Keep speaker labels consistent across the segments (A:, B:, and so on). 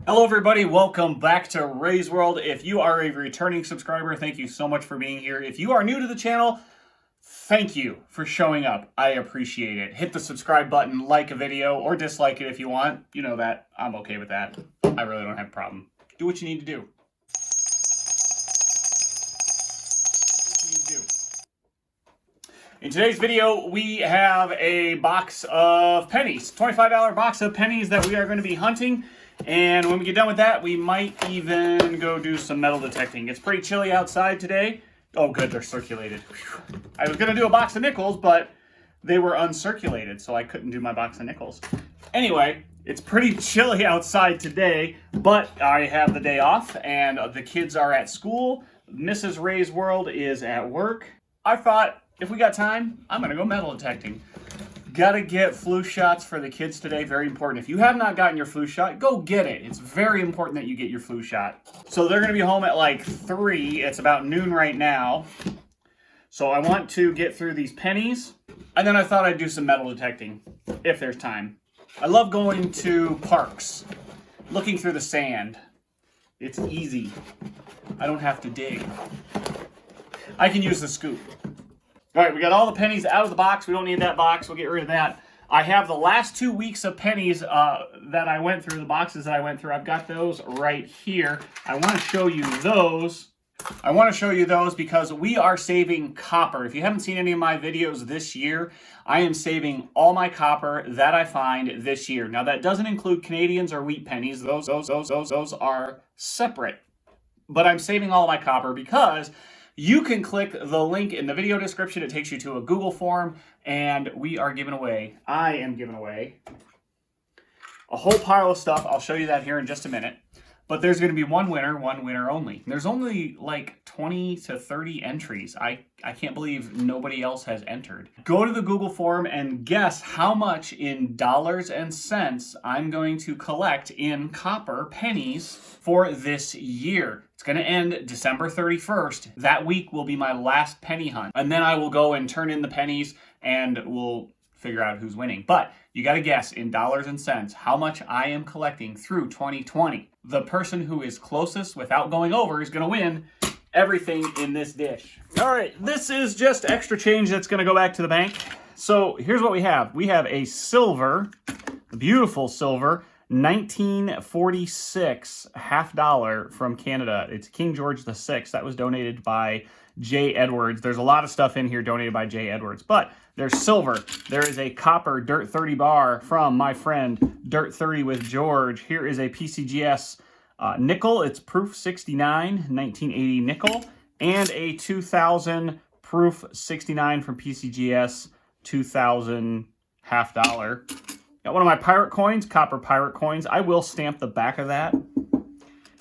A: Hello everybody, welcome back to Ray's World. If you are a returning subscriber, thank you so much for being here. If you are new to the channel, thank you for showing up. I appreciate it. Hit the subscribe button, like a video, or dislike it if you want. You know that. I'm okay with that. I really don't have a problem. Do what you need to do. In today's video, we have a box of pennies. $25 box of pennies that we are going to be hunting. And when we get done with that, we might even go do some metal detecting. It's pretty chilly outside today. Oh, good, they're circulated. Whew. I was going to do a box of nickels, but they were uncirculated, so I couldn't do my box of nickels. Anyway, it's pretty chilly outside today, but I have the day off, and the kids are at school. Mrs. Ray's World is at work. I thought, if we got time, I'm going to go metal detecting. Gotta get flu shots for the kids today. Very important. If you have not gotten your flu shot, go get it. It's very important that you get your flu shot. So they're going to be home at like 3. It's about noon right now. So I want to get through these pennies. And then I thought I'd do some metal detecting, if there's time. I love going to parks, looking through the sand. It's easy. I don't have to dig. I can use the scoop. All right, we got all the pennies out of the box. We don't need that box. We'll get rid of that. I have the last 2 weeks of pennies that I went through, the boxes that I went through. I've got those right here. I want to show you those. I want to show you those because we are saving copper. If you haven't seen any of my videos this year, I am saving all my copper that I find this year. Now, that doesn't include Canadians or wheat pennies. Those are separate. But I'm saving all my copper because you can click the link in the video description. It takes you to a Google form, and we are giving away, I am giving away a whole pile of stuff. I'll show you that here in just a minute. But there's going to be one winner only. There's only like 20 to 30 entries. I can't believe nobody else has entered. Go to the Google form and guess how much in dollars and cents I'm going to collect in copper pennies for this year. It's going to end December 31st. That week will be my last penny hunt. And then I will go and turn in the pennies and we'll figure out who's winning. But you got to guess in dollars and cents how much I am collecting through 2020. The person who is closest without going over is going to win everything in this dish. All right, this is just extra change that's going to go back to the bank. So here's what we have. We have a silver, beautiful silver, 1946 $half from Canada. It's King George VI. That was donated by J. Edwards. There's a lot of stuff in here donated by J. Edwards, but there's silver. There is a copper Dirt 30 bar from my friend Dirt 30 with George. Here is a PCGS nickel. It's proof 69, 1980 nickel, and a 2000 proof 69 from PCGS, 2000 $half. Got one of my pirate coins, copper pirate coins. I will stamp the back of that.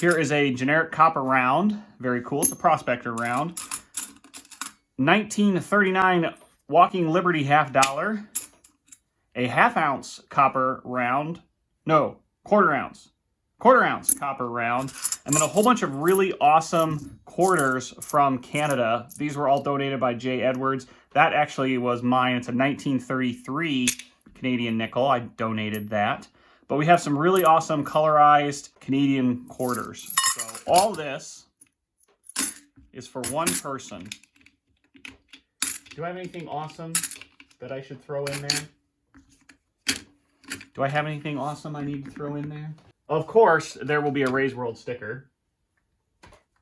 A: Here is a generic copper round. Very cool. It's a prospector round. 1939 Walking Liberty $half. A half-ounce copper round. No, quarter ounce copper round. And then a whole bunch of really awesome quarters from Canada. These were all donated by J. Edwards. That actually was mine. It's a 1933 Canadian nickel. I donated that. But we have some really awesome colorized Canadian quarters. So all this is for one person. Do I have anything awesome that I should throw in there? Do I have anything awesome I need to throw in there? Of course, there will be a Ray's World sticker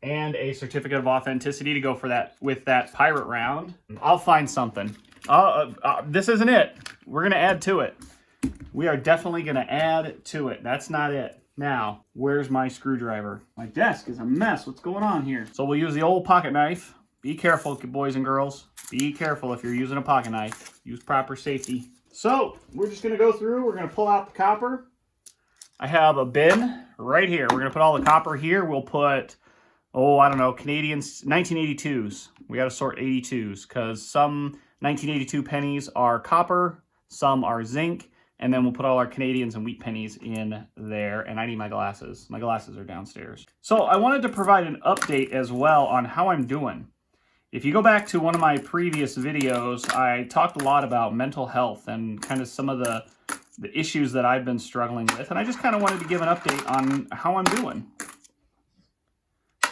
A: and a certificate of authenticity to go for that with that pirate round. I'll find something. This isn't it. We're going to add to it. We are definitely going to add to it. That's not it. Now, where's my screwdriver? My desk is a mess. What's going on here? So we'll use the old pocket knife. Be careful, boys and girls. Be careful if you're using a pocket knife. Use proper safety. So, we're just going to go through. We're going to pull out the copper. I have a bin right here. We're going to put all the copper here. We'll put, I don't know, Canadians, 1982s. We got to sort 82s because some 1982 pennies are copper, some are zinc, and then we'll put all our Canadians and wheat pennies in there. And I need my glasses. My glasses are downstairs. So I wanted to provide an update as well on how I'm doing. If you go back to one of my previous videos, I talked a lot about mental health and kind of some of the issues that I've been struggling with, and I just kind of wanted to give an update on how I'm doing.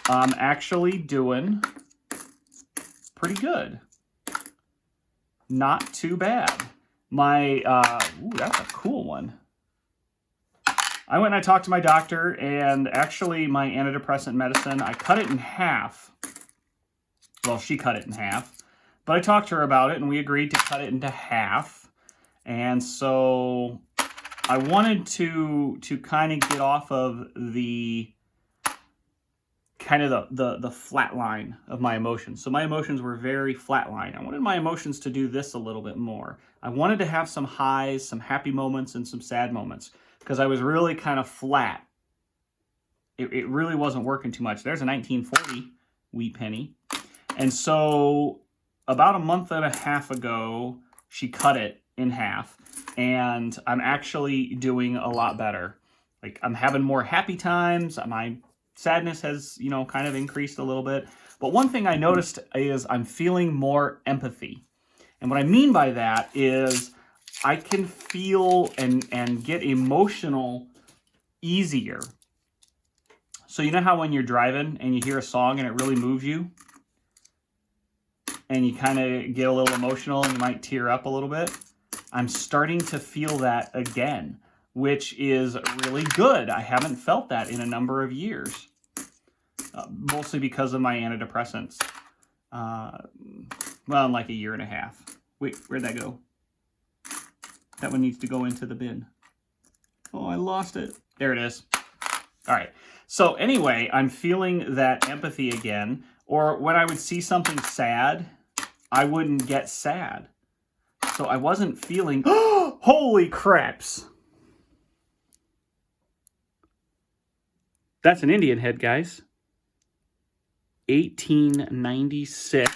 A: I'm actually doing pretty good. Not too bad. My, ooh, that's a cool one. I went and I talked to my doctor, and actually my antidepressant medicine, I cut it in half. Well, she cut it in half, but I talked to her about it, and we agreed to cut it into half. And so I wanted to kind of get off of the kind of the flat line of my emotions. So my emotions were very flat line. I wanted my emotions to do this a little bit more. I wanted to have some highs, some happy moments, and some sad moments, because I was really kind of flat. It really wasn't working too much. There's a 1940 wheat penny. And so about a month and a half ago, she cut it in half, and I'm actually doing a lot better. Like, I'm having more happy times. My sadness has, you know, kind of increased a little bit. But one thing I noticed is I'm feeling more empathy. And what I mean by that is I can feel and get emotional easier. So you know how when you're driving and you hear a song and it really moves you? And you kind of get a little emotional and you might tear up a little bit? I'm starting to feel that again, which is really good. I haven't felt that in a number of years, mostly because of my antidepressants. Well, in like a year and a half. Wait, where'd that go? That one needs to go into the bin. Oh, I lost it. There it is. All right. So anyway, I'm feeling that empathy again. Or when I would see something sad, I wouldn't get sad. So I wasn't feeling, oh, holy craps. That's an Indian head, guys. 1896.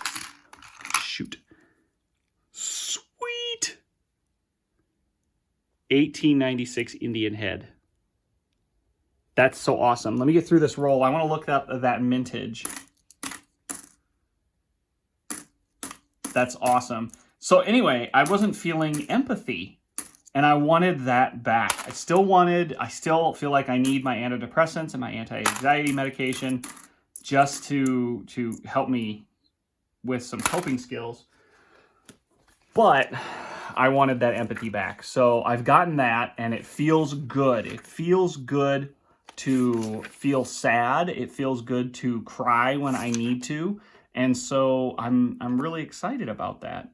A: Shoot. Sweet. 1896 Indian head. That's so awesome. Let me get through this roll. I want to look up that mintage. That's awesome. So anyway, I wasn't feeling empathy, and I wanted that back. I still feel like I need my antidepressants and my anti-anxiety medication just to help me with some coping skills. But I wanted that empathy back. So I've gotten that, and it feels good. It feels good to feel sad. It feels good to cry when I need to. And so I'm really excited about that.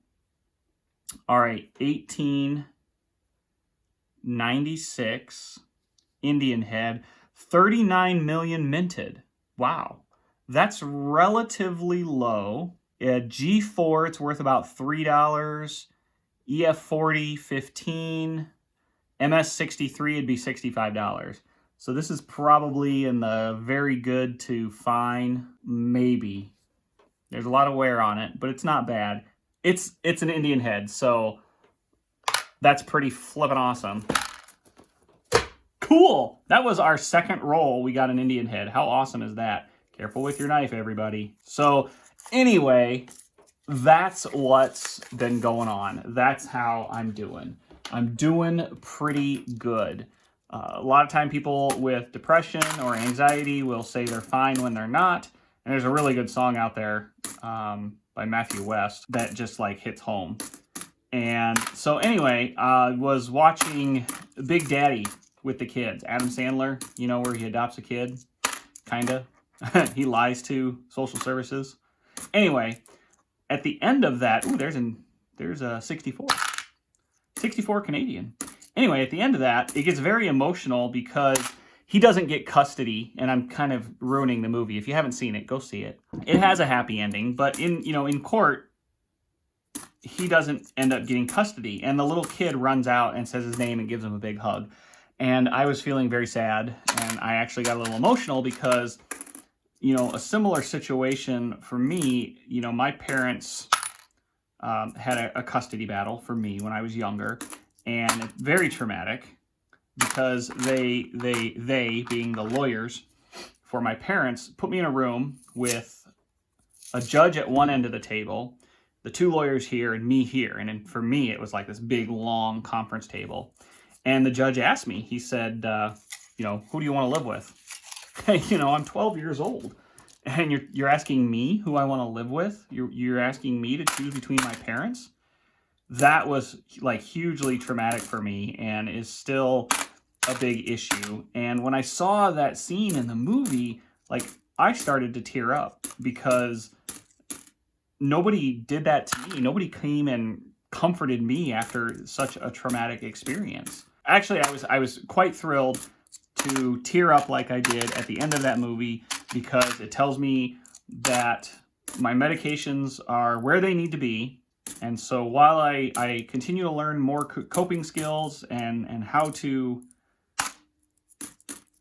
A: All right, 1896 Indian head, 39 million minted. Wow, that's relatively low. G4, it's worth about $3. EF40, $15. MS63 would be $65. So this is probably in the very good to fine, maybe. There's a lot of wear on it, but it's not bad. It's an Indian head, so that's pretty flippin' awesome. Cool! That was our second roll. We got an Indian head. How awesome is that? Careful with your knife, everybody. So anyway, that's what's been going on. That's how I'm doing. I'm doing pretty good. A lot of time people with depression or anxiety will say they're fine when they're not. And there's a really good song out there by Matthew West that just like hits home. And so anyway, I was watching Big Daddy with the kids. Adam Sandler, you know, where he adopts a kid, kind of. He lies to social services. Anyway, at the end of that, ooh, there's a 64. 64 Canadian. Anyway, at the end of that, it gets very emotional because he doesn't get custody, and I'm kind of ruining the movie. If you haven't seen it, go see it. It has a happy ending, but in court, he doesn't end up getting custody, and the little kid runs out and says his name and gives him a big hug. And I was feeling very sad, and I actually got a little emotional because, a similar situation for me, my parents had a custody battle for me when I was younger, and it's very traumatic because they being the lawyers for my parents, put me in a room with a judge at one end of the table, the two lawyers here and me here. And for me, it was like this big, long conference table. And the judge asked me, he said, you know, who do you want to live with? You know, I'm 12 years old. And you're asking me who I want to live with? You're asking me to choose between my parents? That was like hugely traumatic for me and is still a big issue. And when I saw that scene in the movie, like I started to tear up because nobody did that to me. Nobody came and comforted me after such a traumatic experience. Actually, I was quite thrilled to tear up like I did at the end of that movie because it tells me that my medications are where they need to be. And so while I continue to learn more coping skills and how to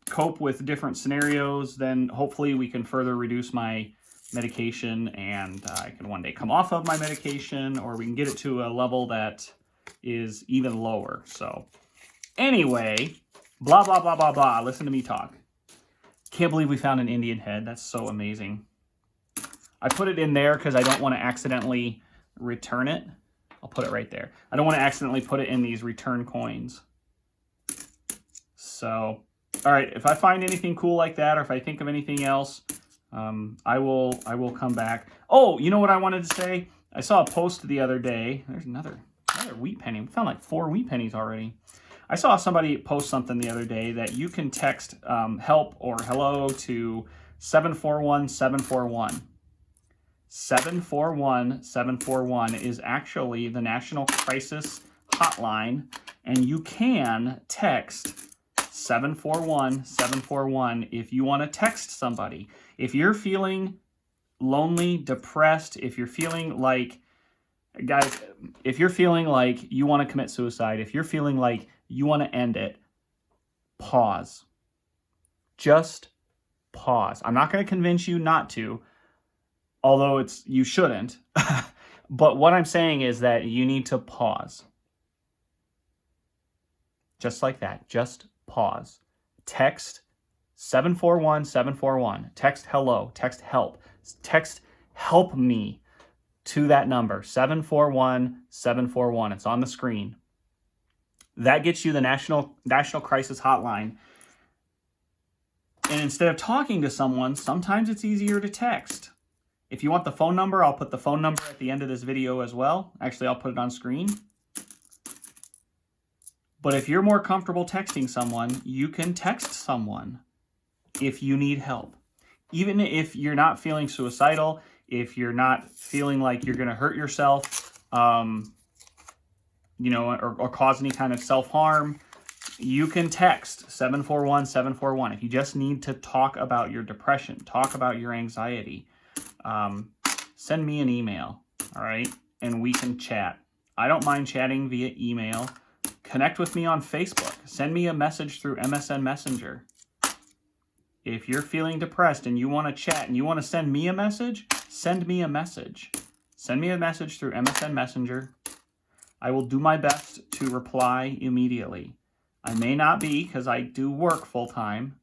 A: cope with different scenarios, then hopefully we can further reduce my medication and I can one day come off of my medication, or we can get it to a level that is even lower. So anyway, blah, blah, blah, blah, blah. Listen to me talk. Can't believe we found an Indian head. That's so amazing. I put it in there because I don't want to accidentally return it. I'll put it right there. I don't want to accidentally put it in these return coins. So, all right, if I find anything cool like that, or if I think of anything else, I will come back. Oh, you know what I wanted to say? I saw a post the other day. There's another wheat penny. We found like 4 wheat pennies already. I saw somebody post something the other day that you can text help or hello to 741-741. 741-741 is actually the National Crisis Hotline, and you can text 741-741 if you want to text somebody. If you're feeling lonely, depressed, if you're feeling like, guys, if you're feeling like you want to commit suicide, if you're feeling like you want to end it, pause. Just pause. I'm not going to convince you not to, although you shouldn't. But what I'm saying is that you need to pause. Just like that. Just pause. Text 741-741. Text hello. Text help. Text help me to that number, 741-741. It's on the screen. That gets you the National Crisis Hotline. And instead of talking to someone, sometimes it's easier to text. If you want the phone number, I'll put the phone number at the end of this video as well. Actually, I'll put it on screen. But if you're more comfortable texting someone, you can text someone if you need help. Even if you're not feeling suicidal, if you're not feeling like you're going to hurt yourself, you know, or cause any kind of self-harm, you can text 741-741. If you just need to talk about your depression, talk about your anxiety, send me an email, all right? And we can chat. I don't mind chatting via email. Connect with me on Facebook. Send me a message through MSN Messenger. If you're feeling depressed and you want to chat and you want to send me a message, send me a message. Send me a message through MSN Messenger. I will do my best to reply immediately. I may not be because I do work full time,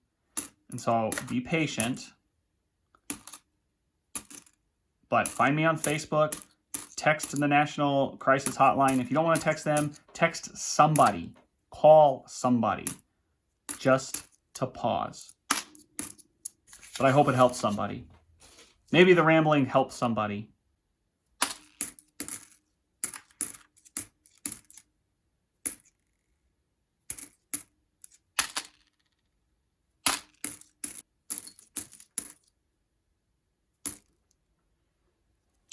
A: and so be patient. But find me on Facebook, text the National Crisis Hotline. If you don't want to text them, text somebody, call somebody, just to pause. But I hope it helps somebody. Maybe the rambling helps somebody.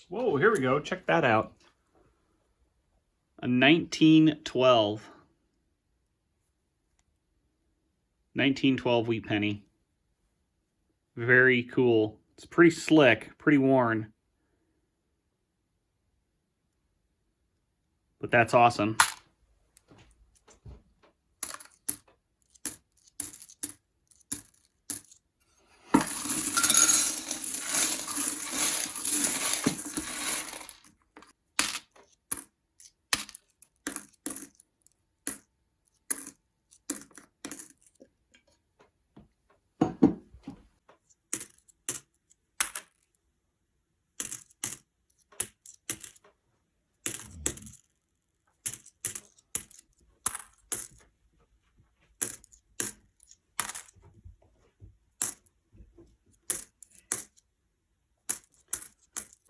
A: Whoa, here we go. Check that out. A 1912 wheat penny. Very cool. It's pretty slick, pretty worn. But that's awesome.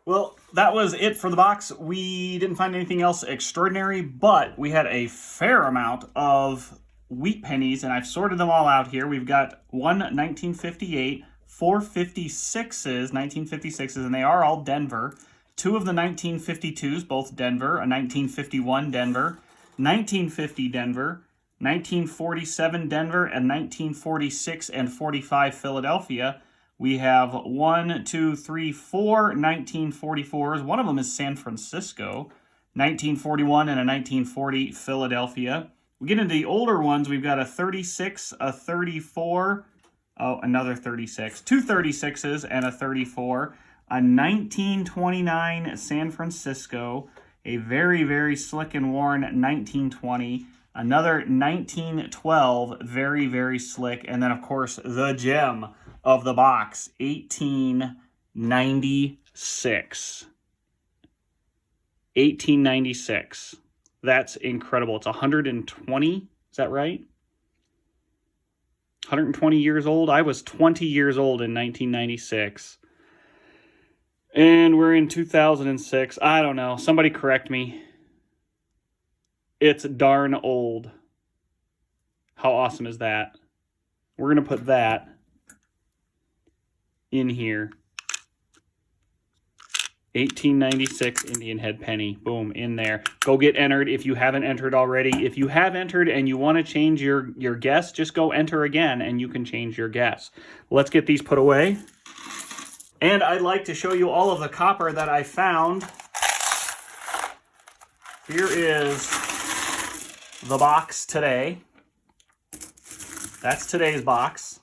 A: Well, that was it for the box. We didn't find anything else extraordinary, but we had a fair amount of wheat pennies, and I've sorted them all out here. We've got one 1958, 456s, 1956s, and they are all Denver. Two of the 1952s, both Denver, a 1951 Denver, 1950 Denver, 1947 Denver, and 1946 and 45 Philadelphia. We have 1, 2, 3, 4 1944s. One of them is San Francisco, 1941 and a 1940 Philadelphia. We get into the older ones. We've got a 36, a 34, oh, another 36, two 36s and a 34, a 1929 San Francisco, a very, very slick and worn 1920, another 1912, very, very slick, and then, of course, the gem of the box, 1896. 1896. That's incredible. It's 120. Is that right? 120 years old. I was 20 years old in 1996. And we're in 2006. I don't know. Somebody correct me. It's darn old. How awesome is that? We're going to put that in here. 1896 Indian Head penny. Boom, in there. Go get entered if you haven't entered already. If you have entered and you want to change your guess, just go enter again and you can change your guess. Let's get these put away. And I'd like to show you all of the copper that I found. Here is the box today. That's today's box.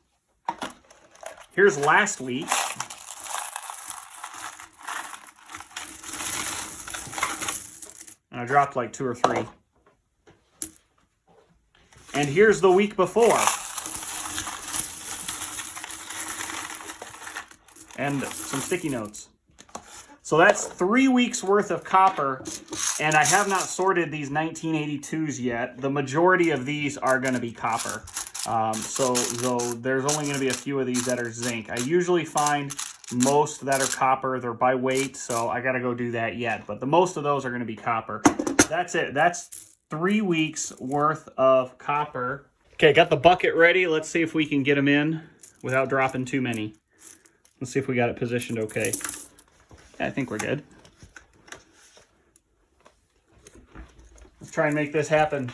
A: Here's last week. And I dropped like 2 or 3. And here's the week before. And some sticky notes. So that's 3 weeks worth of copper, and I have not sorted these 1982s yet. The majority of these are going to be copper. So there's only going to be a few of these that are zinc. I usually find most that are copper. They're by weight, so I got to go do that yet. But the most of those are going to be copper. That's it. That's 3 weeks worth of copper. Okay, got the bucket ready. Let's see if we can get them in without dropping too many. Let's see if we got it positioned okay. Yeah, I think we're good. Let's try and make this happen.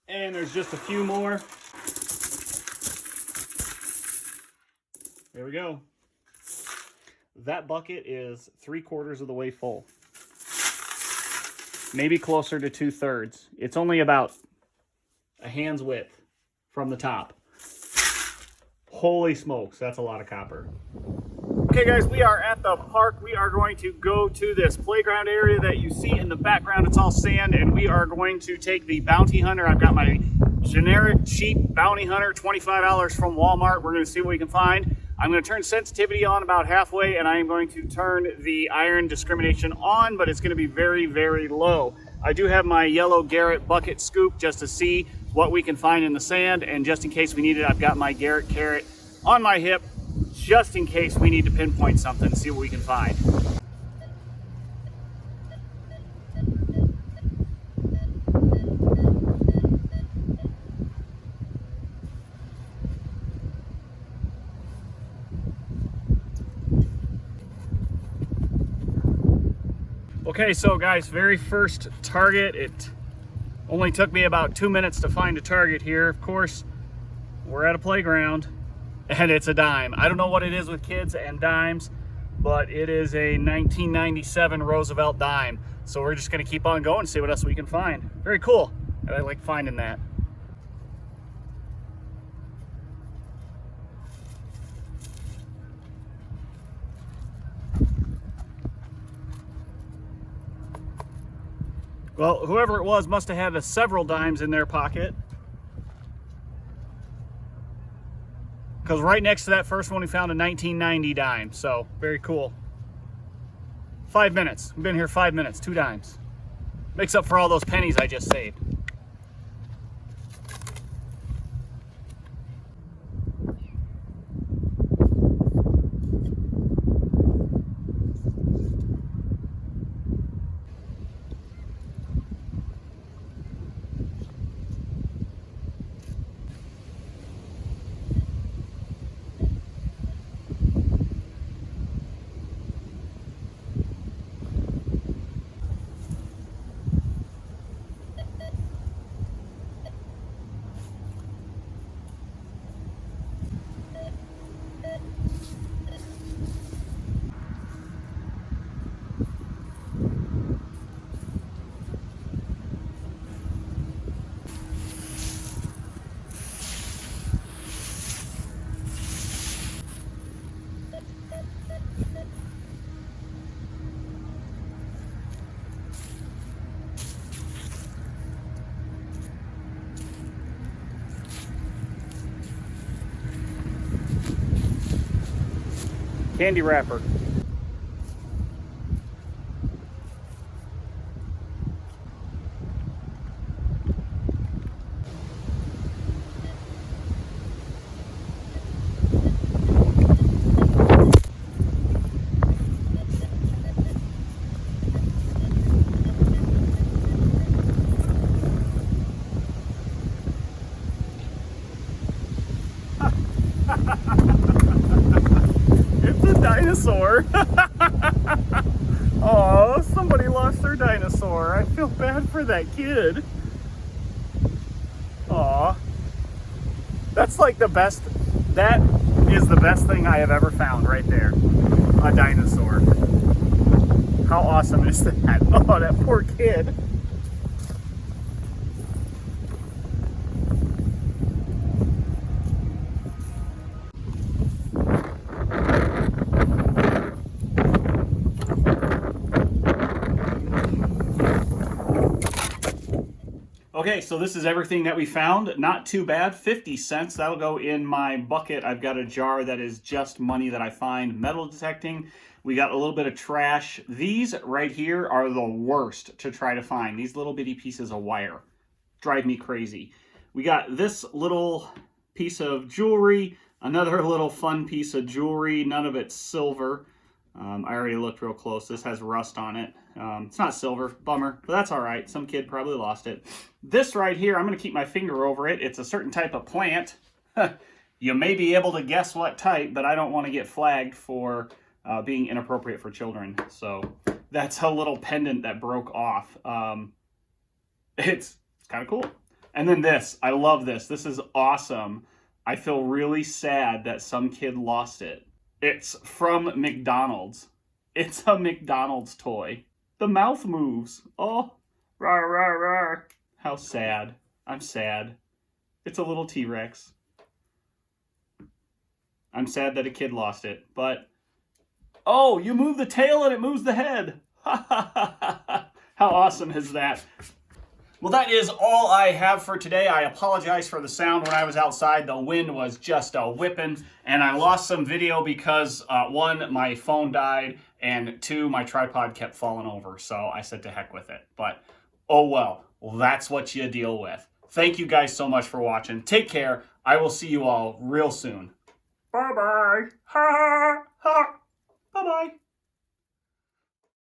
A: And there's just a few more. There we go. That bucket is 3/4 of the way full. Maybe closer to 2/3. It's only about a hand's width from the top. Holy smokes, that's a lot of copper. Okay guys, we are at the park. We are going to go to this playground area that you see in the background. It's all sand, and we are going to take the Bounty Hunter. I've got my generic cheap Bounty Hunter, $25 from Walmart. We're going to see what we can find. I'm going to turn sensitivity on about halfway, and I am going to turn the iron discrimination on, but it's going to be very, very low. I do have my yellow Garrett bucket scoop just to see what we can find in the sand, and just in case we need it, I've got my Garrett carrot on my hip, just in case we need to pinpoint something, see what we can find. Okay, so guys, very first target. It only took me about 2 minutes to find a target here. Of course, we're at a playground, and it's a dime. I don't know what it is with kids and dimes, but it is a 1997 Roosevelt dime. So we're just gonna keep on going and see what else we can find. Very cool. I like finding that. Well, whoever it was must have had several dimes in their pocket. because right next to that first one we found a 1990 dime. So very cool. 5 minutes. We've been here 5 minutes, 2 dimes. Makes up for all those pennies I just saved. Candy wrapper. It's a dinosaur. Oh, somebody lost their dinosaur. I feel bad for that kid. Aw. That's like the best. That is the best thing I have ever found right there. A dinosaur. How awesome is that? Oh, that poor kid. Okay, so this is everything that we found. Not too bad, 50 cents. That'll go in my bucket. I've got a jar that is just money that I find metal detecting. We got a little bit of trash. These right here are the worst to try to find. These little bitty pieces of wire drive me crazy. We got this little piece of jewelry, another little fun piece of jewelry. None of it's silver. I already looked real close. This has rust on it. It's not silver, bummer, but that's all right. Some kid probably lost it. This right here, I'm going to keep my finger over it. It's a certain type of plant. You may be able to guess what type, but I don't want to get flagged for being inappropriate for children. So that's a little pendant that broke off. It's kind of cool. And then this, I love this. This is awesome. I feel really sad that some kid lost it. It's from McDonald's. It's a McDonald's toy. The mouth moves. Oh, rawr, rawr, rawr. How sad. I'm sad. It's a little T-Rex. I'm sad that a kid lost it, but... Oh, you move the tail and it moves the head. How awesome is that? Well, that is all I have for today. I apologize for the sound when I was outside. The wind was just a whipping, and I lost some video because, one, my phone died, and two, my tripod kept falling over, so I said to heck with it. But, oh well, that's what you deal with. Thank you guys so much for watching. Take care. I will see you all real soon. Bye-bye. Ha ha ha.